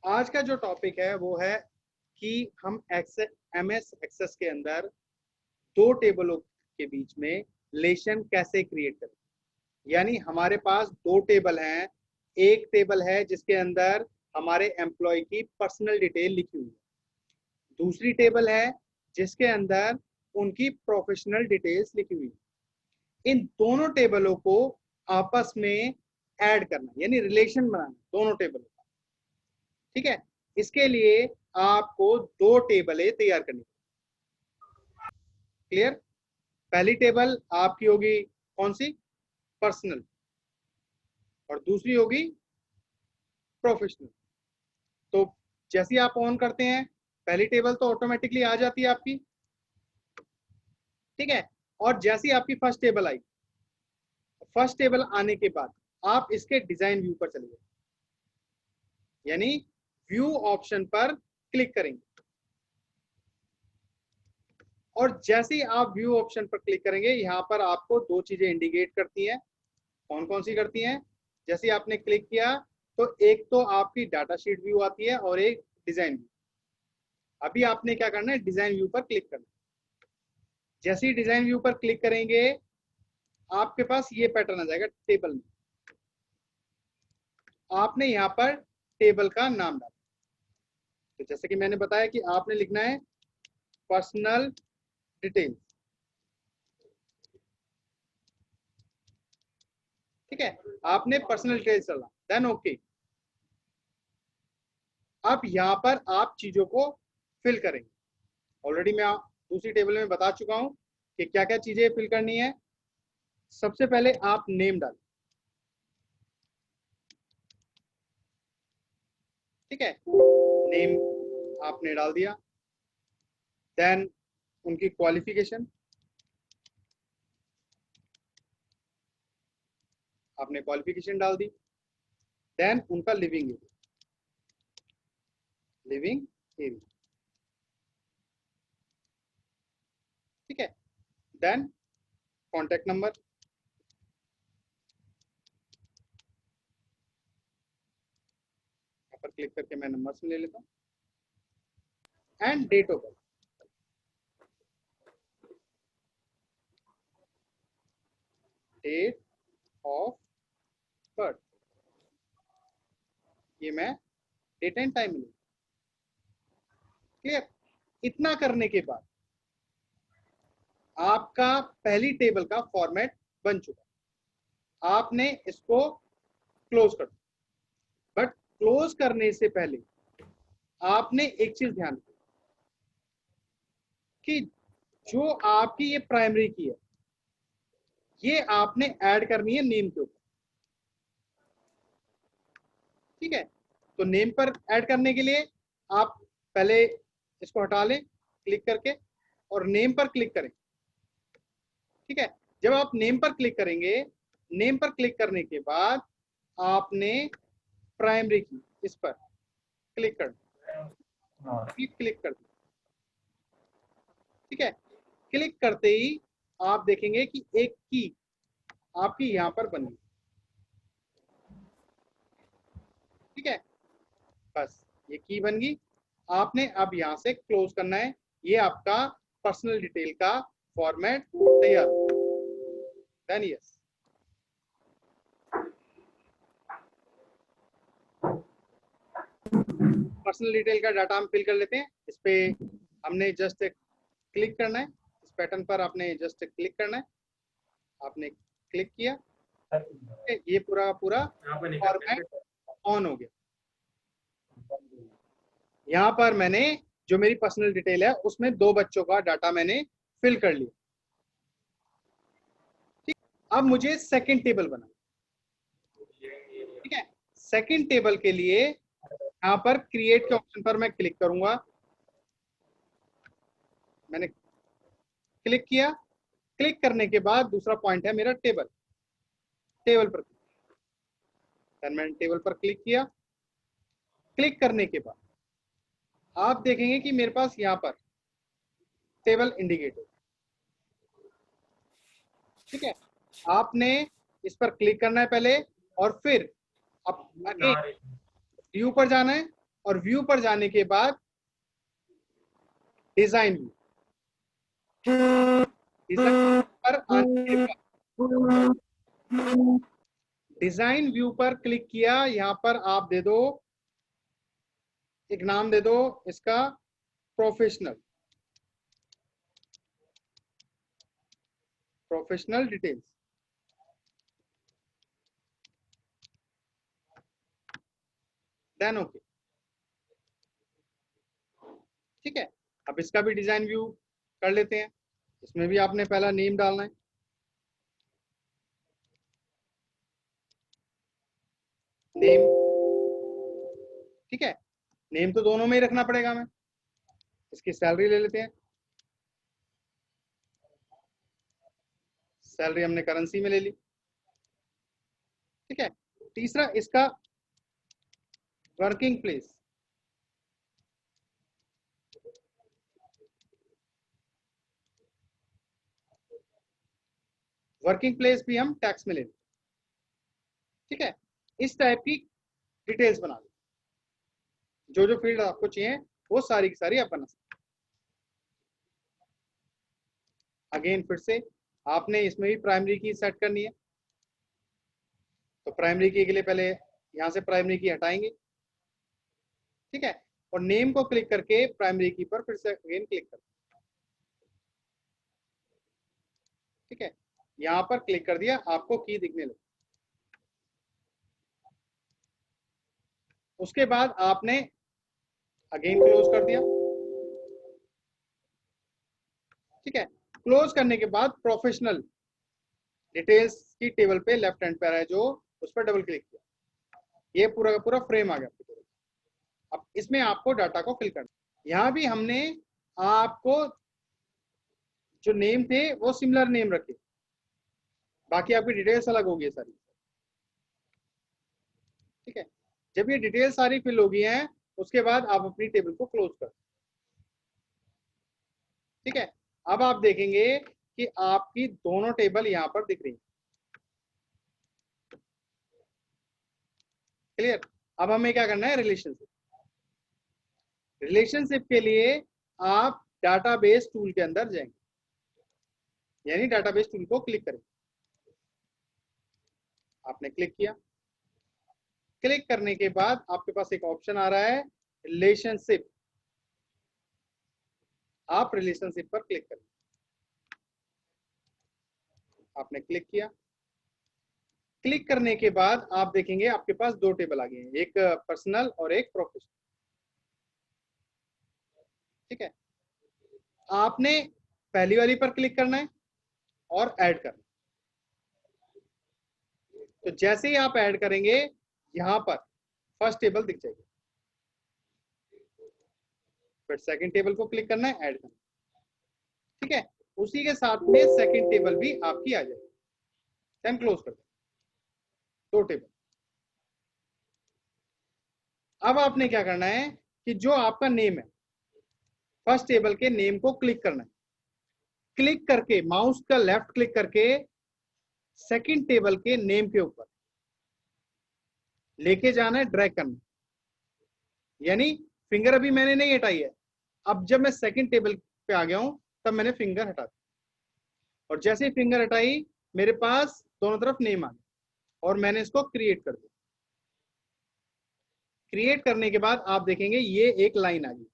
आज का जो टॉपिक है वो है कि हम एमएस एक्सेस के अंदर दो टेबलों के बीच में रिलेशन कैसे क्रिएट करें। यानी हमारे पास दो टेबल हैं। एक टेबल है जिसके अंदर हमारे एम्प्लॉय की पर्सनल डिटेल लिखी हुई है, दूसरी टेबल है जिसके अंदर उनकी प्रोफेशनल डिटेल्स लिखी हुई है। इन दोनों टेबलों को आपस में ऐड करना यानी रिलेशन बनाना दोनों टेबलों का। ठीक है, इसके लिए आपको दो टेबलें तैयार करनी। क्लियर? पहली टेबल आपकी होगी कौन सी? पर्सनल। और दूसरी होगी प्रोफेशनल। तो जैसे आप ऑन करते हैं पहली टेबल तो ऑटोमेटिकली आ जाती है आपकी। ठीक है, और जैसी आपकी first table I, first table आने के बाद आप इसके डिजाइन व्यू पर चले जाए, यानी व्यू ऑप्शन पर क्लिक करेंगे। और जैसे ही आप व्यू ऑप्शन पर क्लिक करेंगे यहाँ पर आपको दो चीजें इंडिकेट करती हैं। कौन कौन सी करती हैं? जैसे आपने क्लिक किया तो एक तो आपकी डाटा शीट व्यू आती है और एक डिजाइन व्यू। अभी आपने क्या करना है? डिजाइन व्यू पर क्लिक करना है। जैसे ही डिजाइन व्यू पर क्लिक करेंगे आपके पास ये पैटर्न आ जाएगा टेबल में। आपने यहाँ पर टेबल का नाम डाला। तो जैसे कि मैंने बताया कि आपने लिखना है पर्सनल डिटेल। ठीक है, आपने पर्सनल डिटेल्स डाला, देन ओके। अब यहाँ पर आप चीजों को फिल करेंगे। ऑलरेडी मैं दूसरी टेबल में बता चुका हूं कि क्या क्या चीजें फिल करनी है। सबसे पहले आप नेम डालें। ठीक है, नेम आपने डाल दिया। देन उनकी क्वालिफिकेशन आपने क्वालिफिकेशन डाल दी। देन उनका लिविंग एरिया। ठीक है, देन कॉन्टेक्ट नंबर। यहाँ पर क्लिक करके मैं नंबर से ले लेता हूँ। And date of birth. Date of birth ये मैं डेट एंड टाइम में। क्लियर? इतना करने के बाद आपका पहली टेबल का फॉर्मेट बन चुका। आपने इसको क्लोज कर दिया। बट क्लोज करने से पहले आपने एक चीज ध्यान रखी कि जो आपकी ये प्राइमरी की है ये आपने ऐड करनी है नेम के ऊपर। ठीक है, तो नेम पर ऐड करने के लिए आप पहले इसको हटा लें क्लिक करके और नेम पर क्लिक करें। ठीक है, जब आप नेम पर क्लिक करेंगे, नेम पर क्लिक करने के बाद आपने प्राइमरी की इस पर क्लिक कर क्लिक कर दिया। ठीक है, क्लिक करते ही आप देखेंगे कि एक की आपकी यहां पर बन गई। ठीक है, बस ये की बन गई। आपने अब यहां से क्लोज करना है। ये आपका पर्सनल डिटेल का फॉर्मेट तैयार। देन यस, पर्सनल डिटेल का डाटा हम फिल कर लेते हैं। इस पे हमने जस्ट क्लिक करना है। इस पैटर्न पर आपने जस्ट क्लिक करना है। आपने क्लिक किया, ये पूरा पूरा फॉर्मेट ऑन हो गया। यहाँ पर मैंने जो मेरी पर्सनल डिटेल है उसमें दो बच्चों का डाटा मैंने फिल कर लिया। ठीक, अब मुझे सेकंड टेबल बना। ठीक है, सेकंड टेबल के लिए यहाँ पर क्रिएट के ऑप्शन पर मैं क्लिक करूंगा। मैंने क्लिक किया। क्लिक करने के बाद दूसरा पॉइंट है मेरा टेबल। टेबल पर मैंने टेबल पर क्लिक किया। क्लिक करने के बाद आप देखेंगे कि मेरे पास यहाँ पर टेबल इंडिकेटर। ठीक है, आपने इस पर क्लिक करना है पहले और फिर अब अगेन व्यू पर जाना है। और व्यू पर जाने के बाद डिजाइन व्यू, डिजाइन पर आने के बाद डिजाइन व्यू पर क्लिक किया, यहां पर आप दे दो, एक नाम दे दो इसका professional, professional details. Then okay, ठीक है। अब इसका भी डिजाइन व्यू कर लेते हैं। इसमें भी आपने पहला नेम डालना है, नेम, ठीक है। नेम तो दोनों में ही रखना पड़ेगा हमें। इसकी सैलरी ले लेते हैं, सैलरी हमने करेंसी में ले ली, ठीक है। तीसरा इसका वर्किंग प्लेस, वर्किंग प्लेस भी हम टैक्स में ले लेते, ठीक है। इस टाइप की डिटेल्स बना लो, जो जो फील्ड आपको चाहिए वो सारी की सारी आप बना सकते। अगेन फिर से आपने इसमें भी प्राइमरी की सेट करनी है, तो प्राइमरी की के लिए पहले यहां से प्राइमरी की हटाएंगे, ठीक है। और नेम को क्लिक करके प्राइमरी की पर फिर से अगेन क्लिक कर, ठीक है। यहां पर क्लिक कर दिया, आपको की दिखने लगी। उसके बाद आपने अगेन क्लोज कर दिया, ठीक है। क्लोज करने के बाद प्रोफेशनल डिटेल्स की टेबल पे लेफ्ट हैंड पर है जो, उस पर डबल क्लिक किया, ये पूरा का पूरा फ्रेम आ गया। अब इसमें आपको डाटा को फिल करना, यहां भी हमने आपको जो नेम थे वो सिमिलर नेम रखे, बाकी आपकी डिटेल्स अलग होगी सारी, ठीक है। जब ये डिटेल सारी फिल हो गई हैं, उसके बाद आप अपनी टेबल को क्लोज कर, ठीक है। अब आप देखेंगे कि आपकी दोनों टेबल यहां पर दिख रही है, क्लियर। अब हमें क्या करना है, रिलेशनशिप, रिलेशनशिप के लिए आप डाटाबेस टूल के अंदर जाएंगे, यानी डाटाबेस टूल को क्लिक करें। आपने क्लिक किया, क्लिक करने के बाद आपके पास एक ऑप्शन आ रहा है रिलेशनशिप, आप रिलेशनशिप पर क्लिक करें। आपने क्लिक किया, क्लिक करने के बाद आप देखेंगे आपके पास दो टेबल आ गए हैं, एक पर्सनल और एक प्रोफेशनल, ठीक है। आपने पहली वाली पर क्लिक करना है और ऐड करना है। तो जैसे ही आप ऐड करेंगे, यहां पर फर्स्ट टेबल दिख जाएगी, फिर सेकंड टेबल को क्लिक करना है, ऐड करना, ठीक है। उसी के साथ में सेकंड टेबल भी आपकी आ जाएगी। देन क्लोज कर दो, दो टेबल। अब आपने क्या करना है कि जो आपका नेम है, फर्स्ट टेबल के नेम को क्लिक करना है, क्लिक करके माउस का लेफ्ट क्लिक करके सेकंड टेबल के नेम के ऊपर लेके जाना है, ड्रैग करना, यानी फिंगर अभी मैंने नहीं हटाई है। अब जब मैं सेकंड टेबल पे आ गया हूं, तब मैंने फिंगर हटा दी, और जैसे ही फिंगर हटाई मेरे पास दोनों तरफ नेम आ गया और मैंने इसको क्रिएट कर दिया। क्रिएट करने के बाद आप देखेंगे ये एक लाइन आ गई,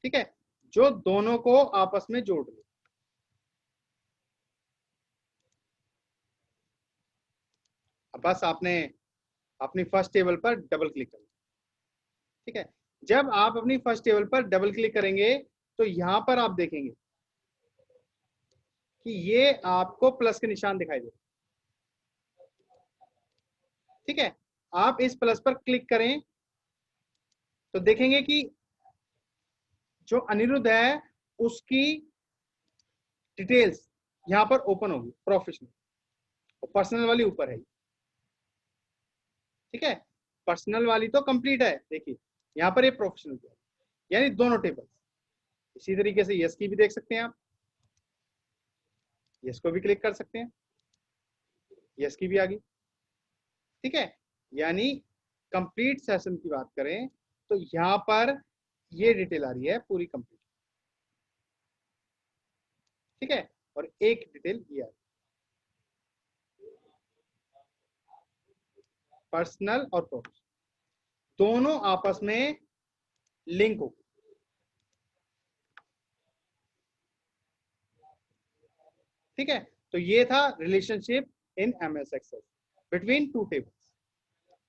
ठीक है, जो दोनों को आपस में जोड़ रही है। अब बस आपने अपनी फर्स्ट टेबल पर डबल क्लिक करना, ठीक है। जब आप अपनी फर्स्ट टेबल पर डबल क्लिक करेंगे तो यहां पर आप देखेंगे कि ये आपको प्लस के निशान दिखाई दे, ठीक है। आप इस प्लस पर क्लिक करें तो देखेंगे कि जो अनिरुद्ध है उसकी डिटेल्स यहां पर ओपन होगी, प्रोफेशनल और पर्सनल वाली ऊपर है, ठीक है। पर्सनल वाली तो कंप्लीट है, देखिए यहां पर ये प्रोफेशनल है, यानी दोनों टेबल। इसी तरीके से यस की भी देख सकते हैं आप, यस को भी क्लिक कर सकते हैं, यस की भी आ गई, ठीक है। यानी कंप्लीट सेशन की बात करें तो यहां पर ये डिटेल आ रही है पूरी कंप्लीट, ठीक है, और एक डिटेल ये आ रही है पर्सनल और प्रोफेशनल दोनों आपस में लिंक हो, ठीक है। तो ये था relationship in MS Excel between two table.